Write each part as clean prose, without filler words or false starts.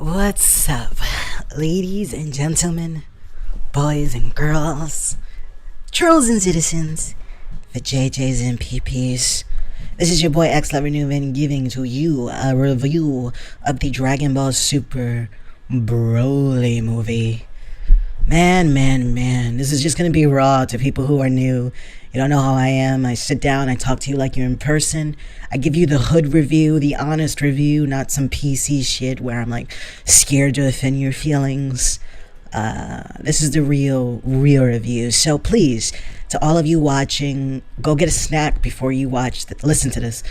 What's up, ladies and gentlemen, boys and girls, trolls and citizens, the JJs and PPs? This is your boy X Lover Newman giving to you a review of the Dragon Ball Super Broly movie. Man, this is just gonna be raw to people who are new. You don't know how I am. I sit down, I talk to you like you're in person. I give you the hood review, the honest review, not some PC shit where I'm like scared to offend your feelings. This is the real review. So please, to all of you watching, go get a snack before you listen to this.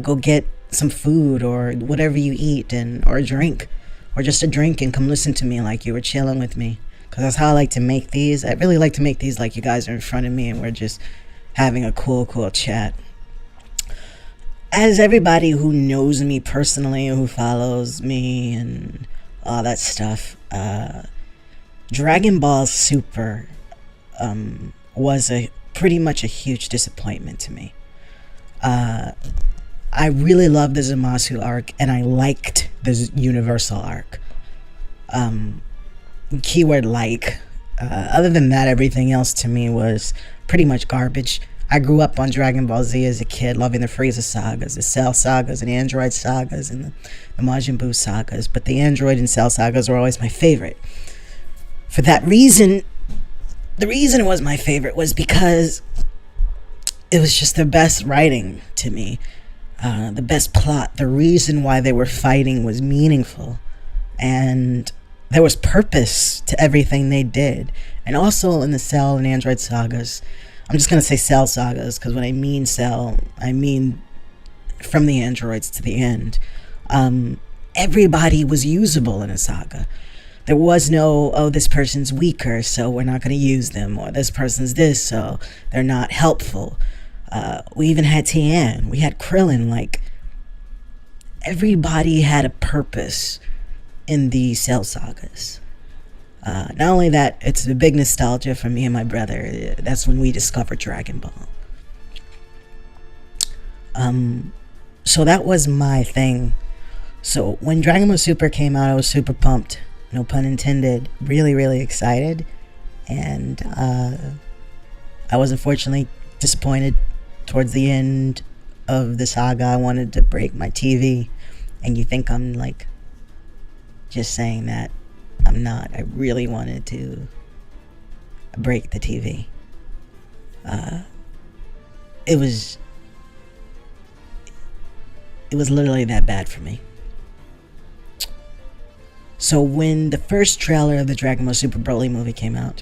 Go get some food or whatever you eat, or a drink, or just a drink, and come listen to me like you were chilling with me. Because that's how I like to make these. I really like to make these like you guys are in front of me and we're just having a cool chat. As everybody who knows me personally, who follows me and all that stuff, Dragon Ball Super was pretty much a huge disappointment to me. I really loved the Zamasu arc, and I liked the Universal arc. Keyword like. Other than that, everything else to me was pretty much garbage. I grew up on Dragon Ball Z as a kid, loving the Frieza sagas, the Cell sagas, and the Android sagas, and the Majin Buu sagas, but the Android and Cell sagas were always my favorite. For that reason, the reason it was my favorite was because it was just the best writing to me, the best plot. The reason why they were fighting was meaningful, and there was purpose to everything they did. And also in the Cell and Android sagas, I'm just going to say Cell sagas, because when I mean Cell, I mean from the androids to the end. Everybody was usable in a saga. There was no, oh, this person's weaker, so we're not going to use them, or this person's this, so they're not helpful. We even had Tien, we had Krillin. Like, everybody had a purpose in the Cell sagas. Not only that, it's a big nostalgia for me and my brother. That's when we discovered Dragon Ball. So that was my thing. So when Dragon Ball Super came out, I was super pumped. No pun intended. Really excited. And I was unfortunately disappointed towards the end of the saga. I wanted to break my TV. And you think I'm like just saying that. I'm not. I really wanted to break the TV. It was literally that bad for me. So when the first trailer of the Dragon Ball Super Broly movie came out,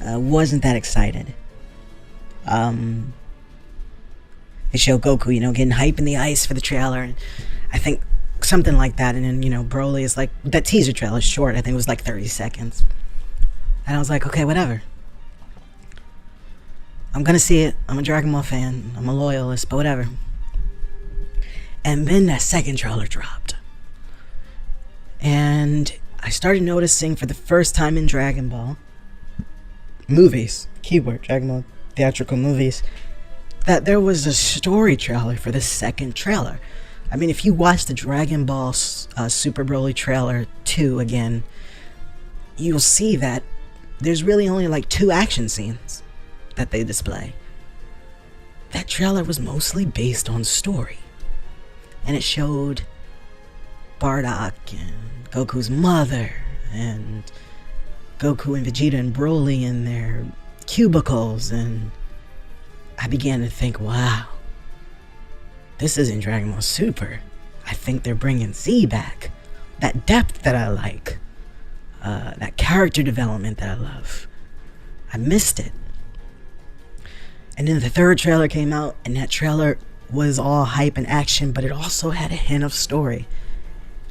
I wasn't that excited. They show Goku, getting hype in the ice for the trailer, and I think something like that, and then Broly is like, that teaser trailer is short. I think it was like 30 seconds, and I was like, okay, whatever, I'm gonna see it. I'm a Dragon Ball fan, I'm a loyalist, but whatever. And then that second trailer dropped, and I started noticing for the first time in Dragon Ball movies, keyword Dragon Ball theatrical movies, that there was a story trailer for the second trailer. I mean, if you watch the Dragon Ball Super Broly trailer 2 again, you'll see that there's really only like 2 action scenes that they display. That trailer was mostly based on story. And it showed Bardock and Goku's mother, and Goku and Vegeta and Broly in their cubicles, and I began to think, wow, this isn't Dragon Ball Super. I think they're bringing Z back. That depth that I like. That character development that I love. I missed it. And then the third trailer came out, and that trailer was all hype and action, but it also had a hint of story.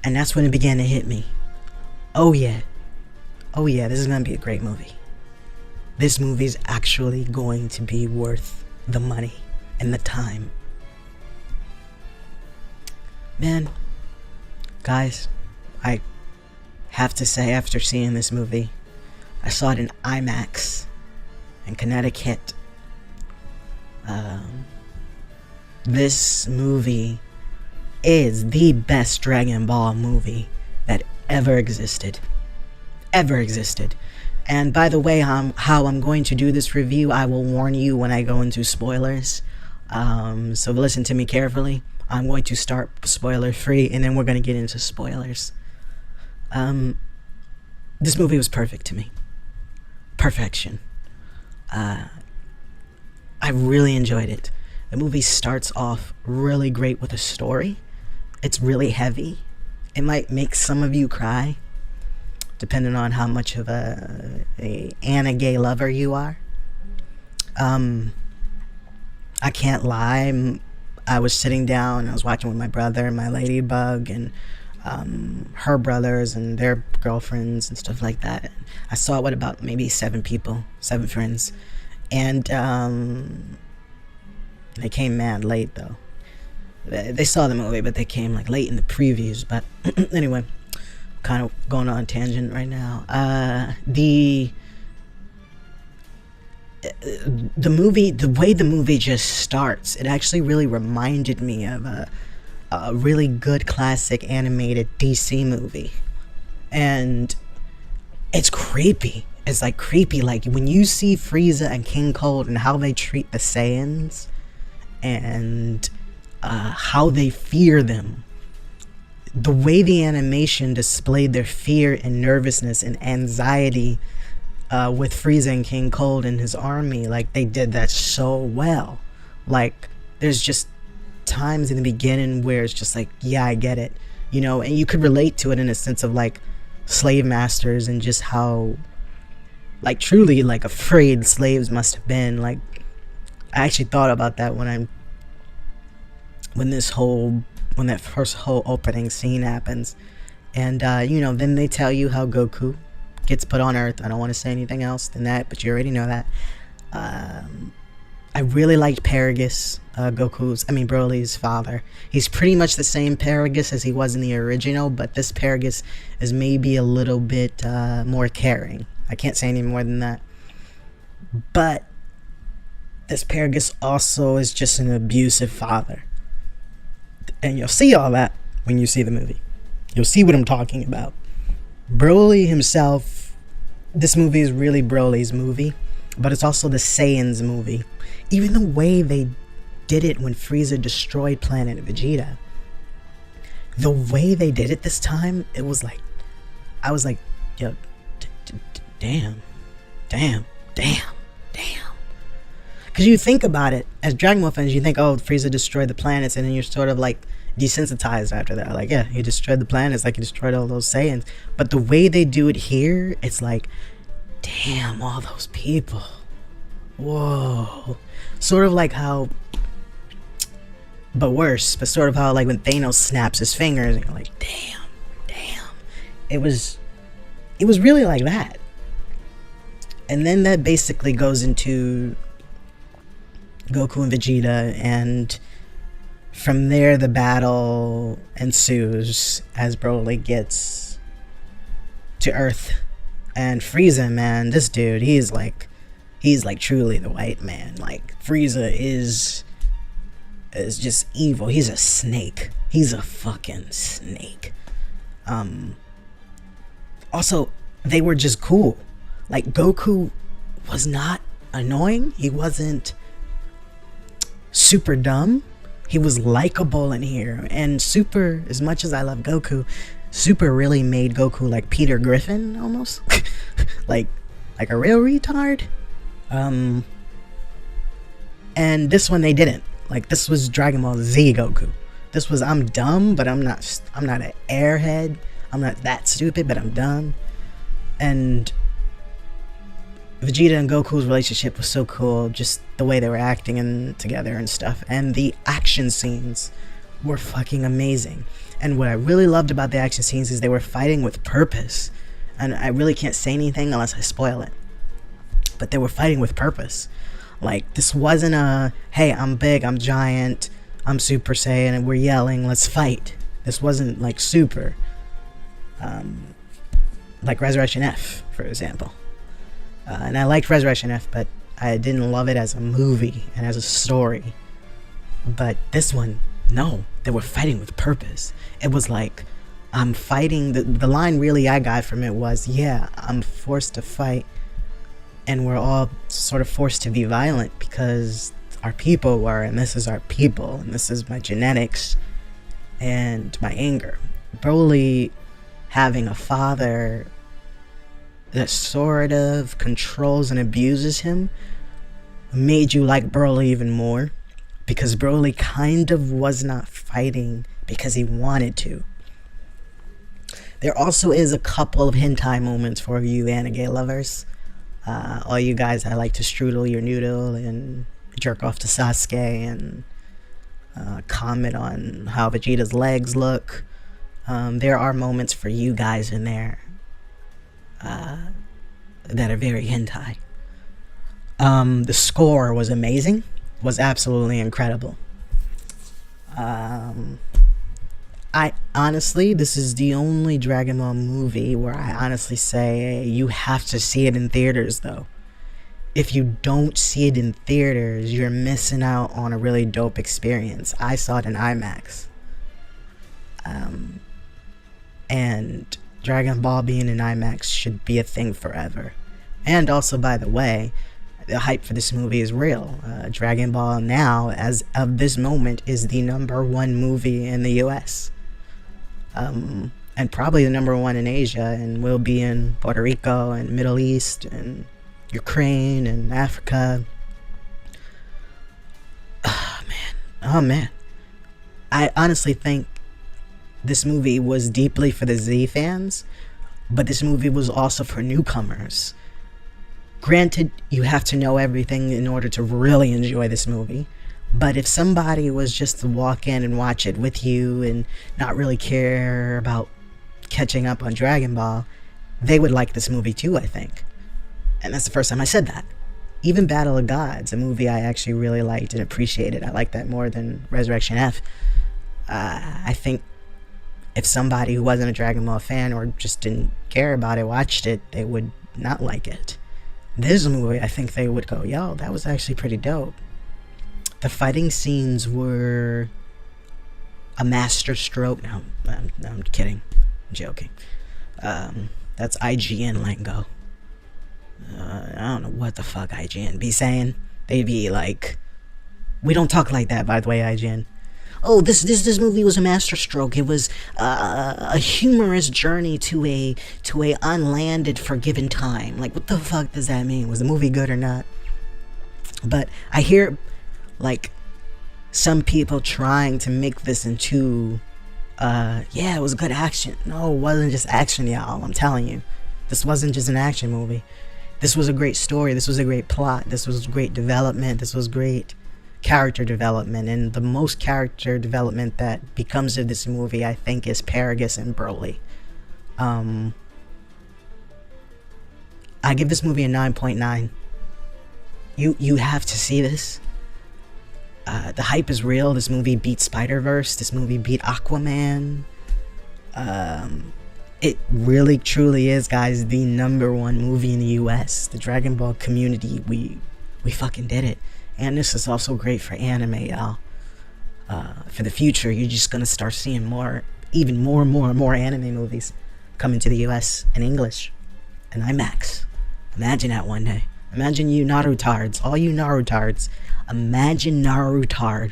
And that's when it began to hit me. Oh yeah, this is gonna be a great movie. This movie's actually going to be worth the money and the time. Man, guys, I have to say, after seeing this movie, I saw it in IMAX in Connecticut. This movie is the best Dragon Ball movie that ever existed. Ever existed. And by the way, how I'm going to do this review, I will warn you when I go into spoilers. So listen to me carefully. I'm going to start spoiler free, and then we're going to get into spoilers. This movie was perfect to me. Perfection. I really enjoyed it. The movie starts off really great with a story. It's really heavy. It might make some of you cry, depending on how much of a Anna Gay lover you are. I can't lie. I was sitting down, I was watching with my brother and my ladybug and her brothers and their girlfriends and stuff like that. I saw it with about maybe 7 friends. And they came mad late though. They saw the movie, but they came like late in the previews. But anyway, kind of going on a tangent right now. The movie, the way the movie just starts, it actually really reminded me of a really good classic animated DC movie. And it's creepy. It's like creepy. Like when you see Frieza and King Cold and how they treat the Saiyans and how they fear them. The way the animation displayed their fear and nervousness and anxiety with Frieza and King Cold and his army, like they did that so well. Like there's just times in the beginning where it's just like, yeah, I get it, you know, and you could relate to it in a sense of like slave masters and just how like truly like afraid slaves must have been. Like I actually thought about that when that first whole opening scene happens. And you know, then they tell you how Goku gets put on Earth. I don't want to say anything else than that, but you already know that. I really liked Paragus, Broly's father. He's pretty much the same Paragus as he was in the original, but this Paragus is maybe a little bit more caring. I can't say any more than that. But this Paragus also is just an abusive father. And you'll see all that when you see the movie. You'll see what I'm talking about. Broly himself, this movie is really Broly's movie, but it's also the Saiyans movie. Even the way they did it when Frieza destroyed Planet Vegeta, the way they did it this time, it was like, I was like, yo, damn. Because you think about it, as Dragon Ball fans, you think, oh, Frieza destroyed the planets, and then you're sort of like desensitized after that. Like, yeah, he destroyed the planets, like he destroyed all those Saiyans. But the way they do it here, it's like, damn, all those people. Whoa. Sort of like how, but worse, but sort of how like when Thanos snaps his fingers, and you're like, damn. It was really like that. And then that basically goes into Goku and Vegeta, and from there the battle ensues as Broly gets to Earth. And Frieza, man, this dude, he's like truly the white man. Like Frieza is just evil. He's a snake. He's a fucking snake. Also, they were just cool. Like Goku was not annoying. He wasn't super dumb. He was likable in here. And Super, as much as I love Goku, Super really made Goku like Peter Griffin almost. like a real retard. And this one they didn't. Like this was Dragon Ball Z Goku. This was, I'm dumb, but I'm not an airhead. I'm not that stupid, but I'm dumb. And Vegeta and Goku's relationship was so cool, just the way they were acting and together and stuff. And the action scenes were fucking amazing. And what I really loved about the action scenes is they were fighting with purpose. And I really can't say anything unless I spoil it. But they were fighting with purpose. Like, this wasn't a, hey, I'm big, I'm giant, I'm Super Saiyan, and we're yelling, let's fight. This wasn't like Super. Like Resurrection F, for example. And I liked Resurrection F, but I didn't love it as a movie and as a story. But this one, no, they were fighting with purpose. It was like I'm fighting. The line really I got from it was, yeah, I'm forced to fight, and we're all sort of forced to be violent because our people were, and this is our people, and this is my genetics and my anger. Broly having a father that sort of controls and abuses him made you like Broly even more, because Broly kind of was not fighting because he wanted to. There also is a couple of hentai moments for you anime lovers. All you guys that like to strudel your noodle and jerk off to Sasuke and comment on how Vegeta's legs look. There are moments for you guys in there that are very hentai. The score was amazing, was absolutely incredible. I honestly, this is the only Dragon Ball movie where I honestly say you have to see it in theaters, though. If you don't see it in theaters, you're missing out on a really dope experience. I saw it in IMAX. And Dragon Ball being in IMAX should be a thing forever. And also, by the way, the hype for this movie is real. Dragon Ball now, as of this moment, is the #1 movie in the US. And probably the #1 in Asia, and will be in Puerto Rico and Middle East and Ukraine and Africa. Oh man. I honestly think this movie was deeply for the Z fans, but this movie was also for newcomers. Granted, you have to know everything in order to really enjoy this movie, but if somebody was just to walk in and watch it with you and not really care about catching up on Dragon Ball, they would like this movie too, I think. And that's the first time I said that. Even Battle of Gods, a movie I actually really liked and appreciated. I liked that more than Resurrection F. I think if somebody who wasn't a Dragon Ball fan or just didn't care about it watched it, they would not like it. This movie, I think they would go, yo, that was actually pretty dope. The fighting scenes were a master stroke. No, I'm kidding. I'm joking. That's IGN lingo. I don't know what the fuck IGN be saying. They be like, we don't talk like that, by the way, IGN. Oh, this movie was a masterstroke. It was a humorous journey to a unlanded forgiven time. Like, what the fuck does that mean? Was the movie good or not? But I hear, like, some people trying to make this into, yeah, it was good action. No, it wasn't just action, y'all. I'm telling you, this wasn't just an action movie. This was a great story. This was a great plot. This was great development. This was great character development, and the most character development that becomes of this movie, I think, is Paragus and Broly. I give this movie a 9.9. You have to see this. The hype is real. This movie beat Spider-Verse. This movie beat Aquaman. It really truly is, guys, the #1 movie in the US. The Dragon Ball community, we fucking did it. And this is also great for anime, y'all. For the future, you're just gonna start seeing even more anime movies coming to the US in English and IMAX. Imagine that one day. Imagine you Narutards, all you Narutards. Imagine Narutard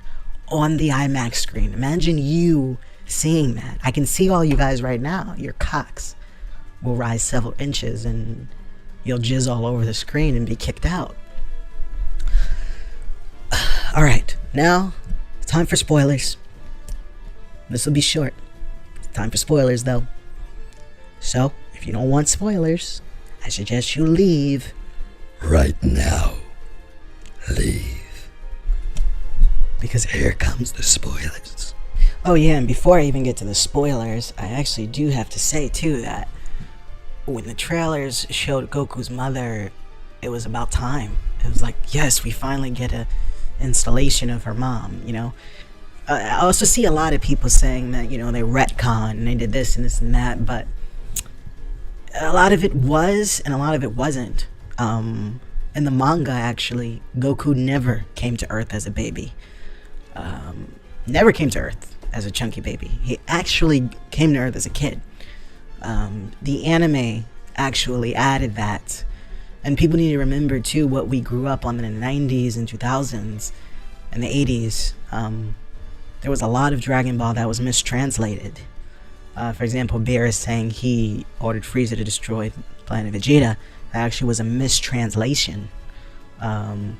on the IMAX screen. Imagine you seeing that. I can see all you guys right now. Your cocks will rise several inches and you'll jizz all over the screen and be kicked out. Alright, now it's time for spoilers. This will be short. It's time for spoilers, though. So, if you don't want spoilers, I suggest you leave right now. Leave. Because here comes the spoilers. Oh yeah, and before I even get to the spoilers, I actually do have to say, too, that when the trailers showed Goku's mother, it was about time. It was like, yes, we finally get a installation of her mom, you know. I also see a lot of people saying that, you know, they retcon and they did this and this and that, but a lot of it was and a lot of it wasn't. In the manga, actually, Goku never came to Earth as a baby. Never came to Earth. as a chunky baby. He actually came to Earth as a kid. The anime actually added that. And people need to remember, too, what we grew up on in the 90s and 2000s and the 80s. There was a lot of Dragon Ball that was mistranslated. For example, Beer is saying he ordered Frieza to destroy Planet Vegeta. That actually was a mistranslation. And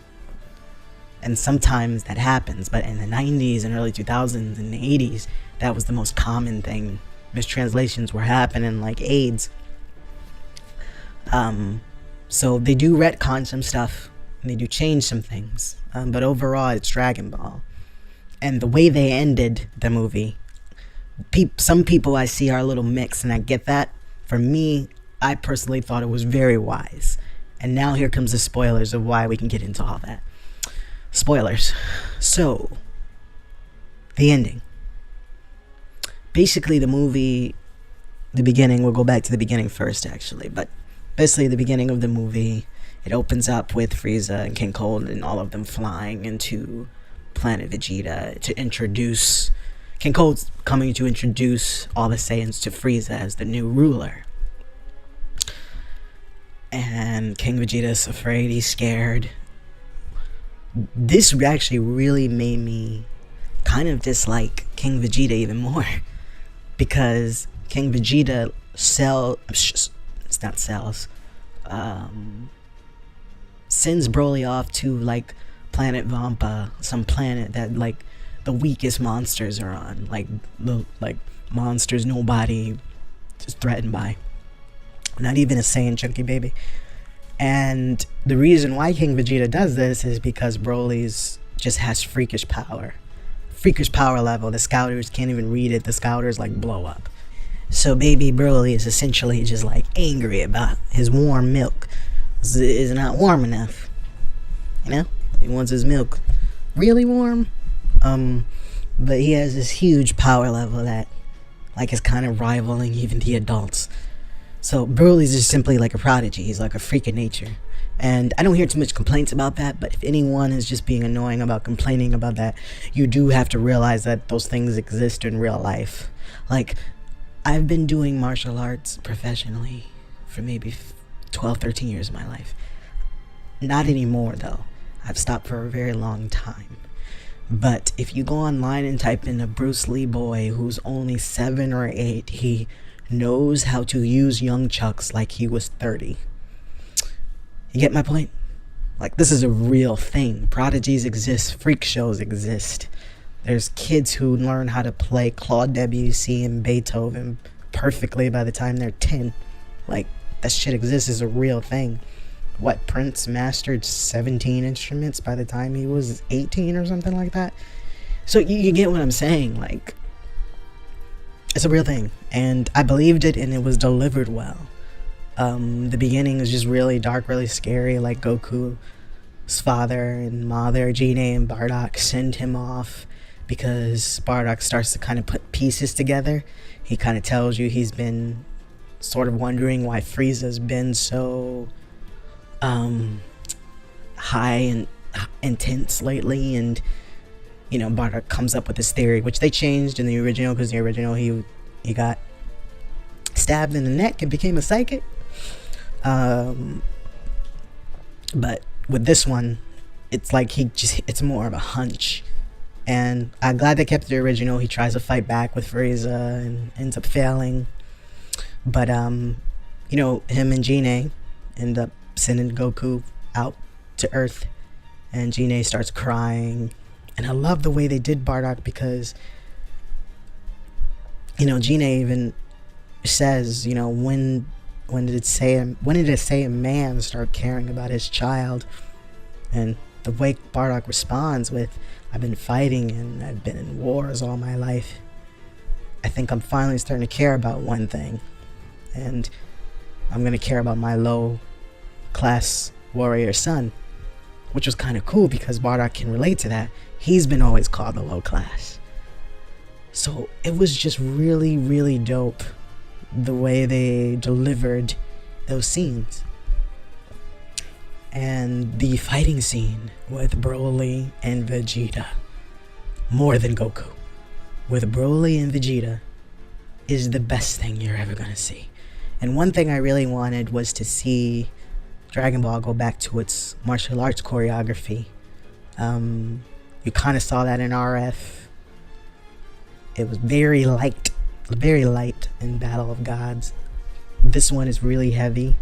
sometimes that happens, but in the 90s and early 2000s and the 80s, that was the most common thing. Mistranslations were happening like AIDS. So they do retcon some stuff, and they do change some things, but overall it's Dragon Ball. And the way they ended the movie, some people I see are a little mixed, and I get that. For me, I personally thought it was very wise. And now here comes the spoilers of why we can get into all that. Spoilers. So, the ending. Basically, the movie, the beginning, we'll go back to the beginning first, actually. But basically, the beginning of the movie, it opens up with Frieza and King Cold and all of them flying into Planet Vegeta to introduce... King Cold's coming to introduce all the Saiyans to Frieza as the new ruler. And King Vegeta's afraid, he's scared. This actually really made me kind of dislike King Vegeta even more. Because King Vegeta sends Broly off to, like, Planet Vampa, some planet that, like, the weakest monsters are on. Like monsters nobody is threatened by. Not even a Saiyan chunky baby. And the reason why King Vegeta does this is because Broly's just has freakish power. Freakish power level. The Scouters can't even read it. The Scouters, like, blow up. So baby Broly is essentially just, like, angry about his warm milk. Is not warm enough. You know? He wants his milk really warm. But he has this huge power level that, like, is kind of rivaling even the adults. So Broly's just simply like a prodigy. He's like a freak of nature. And I don't hear too much complaints about that, but if anyone is just being annoying about complaining about that, you do have to realize that those things exist in real life. Like, I've been doing martial arts professionally for maybe 12, 13 years of my life. Not anymore, though. I've stopped for a very long time. But if you go online and type in a Bruce Lee boy who's only 7 or 8, he knows how to use young chucks like he was 30. You get my point? Like, this is a real thing. Prodigies exist. Freak shows exist. There's kids who learn how to play Claude Debussy and Beethoven perfectly by the time they're 10. Like, that shit exists. Is a real thing. What, Prince mastered 17 instruments by the time he was 18 or something like that? So you get what I'm saying. Like, it's a real thing. And I believed it, and it was delivered well. The beginning is just really dark, really scary. Like, Goku's father and mother, Gine and Bardock, send him off because Bardock starts to kind of put pieces together. He kind of tells you he's been sort of wondering why Frieza's been so high and intense lately, and you know, Bardock comes up with this theory, which they changed in the original, because the original he got stabbed in the neck and became a psychic. But with this one, it's like it's more of a hunch. And I'm glad they kept the original. He tries to fight back with Frieza and ends up failing. But you know, him and Gine end up sending Goku out to Earth, and Gine starts crying. And I love the way they did Bardock, because, you know, Gine even says, you know, when did it say a man start caring about his child? And the way Bardock responds with, I've been fighting and I've been in wars all my life. I think I'm finally starting to care about one thing, and I'm going to care about my low class warrior son. Which was kind of cool, because Bardock can relate to that. He's been always called the low class. So it was just really, really dope the way they delivered those scenes. And the fighting scene with Broly and Vegeta, more than Goku. with Broly and Vegeta is the best thing you're ever gonna see. And one thing I really wanted was to see Dragon Ball go back to its martial arts choreography. You kind of saw that in RF. It was very light in Battle of Gods. This one is really heavy.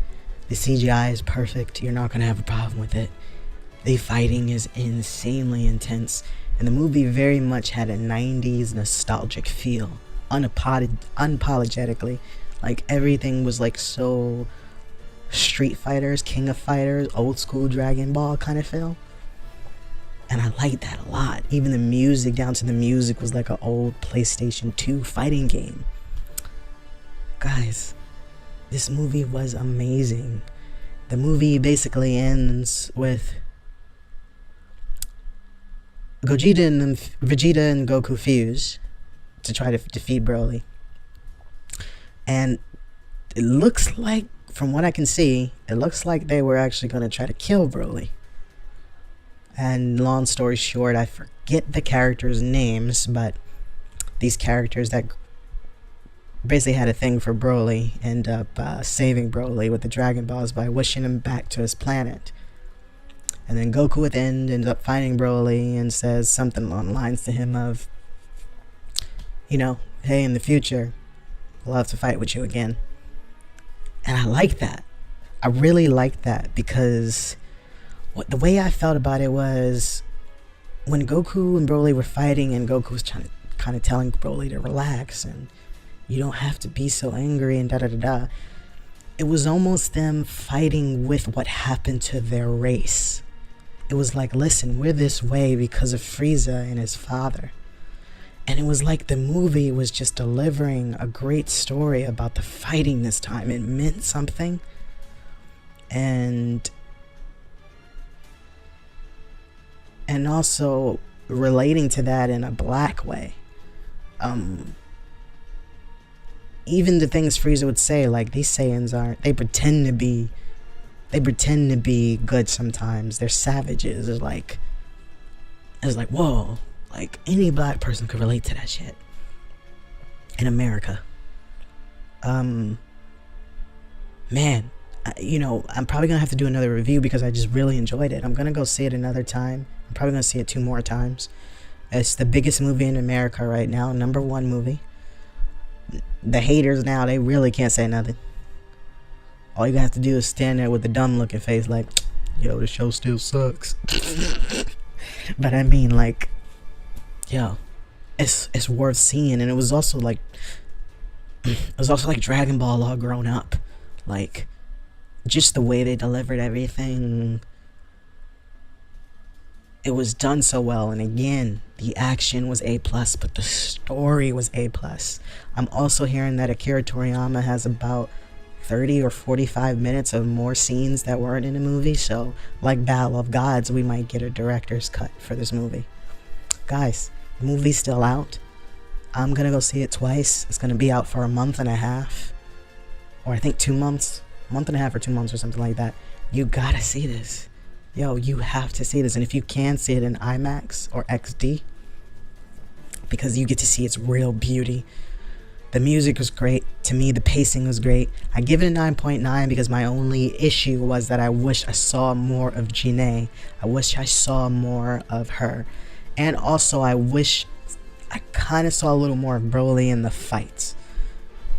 The CGI is perfect. You're not gonna have a problem with it. The fighting is insanely intense, and the movie very much had a 90s nostalgic feel, unapologetically. Like, everything was like so Street Fighters, King of Fighters, old school Dragon Ball kind of feel. And I liked that a lot. Even the music, down to the music, was like an old PlayStation 2 fighting game. Guys, this movie was amazing. The movie basically ends with Vegeta and Goku fuse to try to defeat Broly. And it looks like, from what I can see, it looks like they were actually going to try to kill Broly. And long story short, I forget the characters' names, but these characters that basically had a thing for Broly end up saving Broly with the Dragon Balls by wishing him back to his planet. And then Goku at the end ends up finding Broly and says something along the lines to him of, you know, hey, in the future, we'll have to fight with you again. And I like that. I really like that, because the way I felt about it was when Goku and Broly were fighting and Goku was trying to kind of telling Broly to relax and you don't have to be so angry and da-da-da-da. It was almost them fighting with what happened to their race. It was like, listen, we're this way because of Frieza and his father. And it was like the movie was just delivering a great story about the fighting this time. It meant something. And also relating to that in a black way. Even the things Frieza would say, like, these Saiyans aren't, they pretend to be good sometimes. They're savages. It's like, whoa, like, any black person could relate to that shit in America. Man, you know, I'm probably gonna have to do another review because I just really enjoyed it. I'm gonna go see it another time. I'm probably gonna see it 2 more times. It's the biggest movie in America right now, #1 movie. The haters now, they really can't say nothing. All you have to do is stand there with a dumb looking face like, yo, the show still sucks. But I mean, like, yo, it's worth seeing. And it was also like Dragon Ball all grown up. Like, just the way they delivered everything, it was done so well. And again, the action was A+, but the story was A+. I'm also hearing that Akira Toriyama has about 30 or 45 minutes of more scenes that weren't in the movie. So, like Battle of Gods, we might get a director's cut for this movie. Guys, the movie's still out. I'm gonna go see it twice. It's gonna be out for a month and a half. Or I think 2 months. A month and a half or 2 months or something like that. You gotta see this. Yo, you have to see this. And if you can, see it in IMAX or XD, because you get to see its real beauty. The music was great. To me, the pacing was great. I give it a 9.9 because my only issue was that I wish I saw more of Janae. I wish I saw more of her. And also, I wish I kind of saw a little more of Broly in the fights.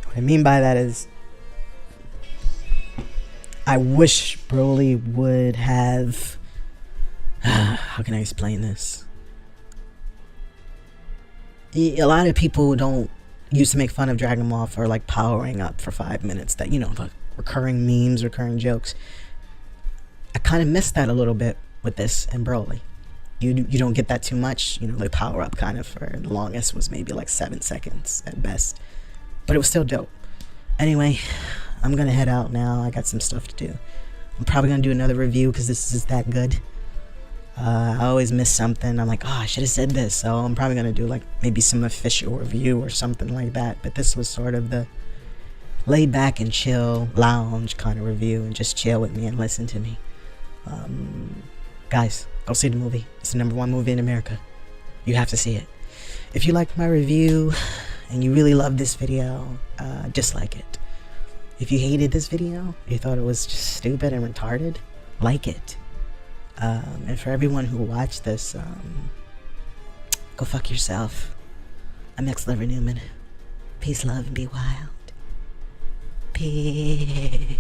What I mean by that is, I wish Broly would have... how can I explain this? A lot of people used to make fun of Dragon Ball for like powering up for 5 minutes. That, you know, the recurring memes, recurring jokes. I kind of missed that a little bit with this and Broly. You don't get that too much. You know, the power up kind of for the longest was maybe like 7 seconds at best. But it was still dope. Anyway, I'm gonna head out now. I got some stuff to do. I'm probably gonna do another review because this is that good. I always miss something. I'm like, oh, I should have said this. So I'm probably gonna do like maybe some official review or something like that. But this was sort of the laid back and chill lounge kind of review, and just chill with me and listen to me. Guys, go see the movie. It's the #1 movie in America. You have to see it. If you liked my review and you really loved this video, dislike it. If you hated this video, you thought it was just stupid and retarded, like it. And for everyone who watched this, go fuck yourself. I'm X Lover Newman. Peace, love, and be wild. Peace.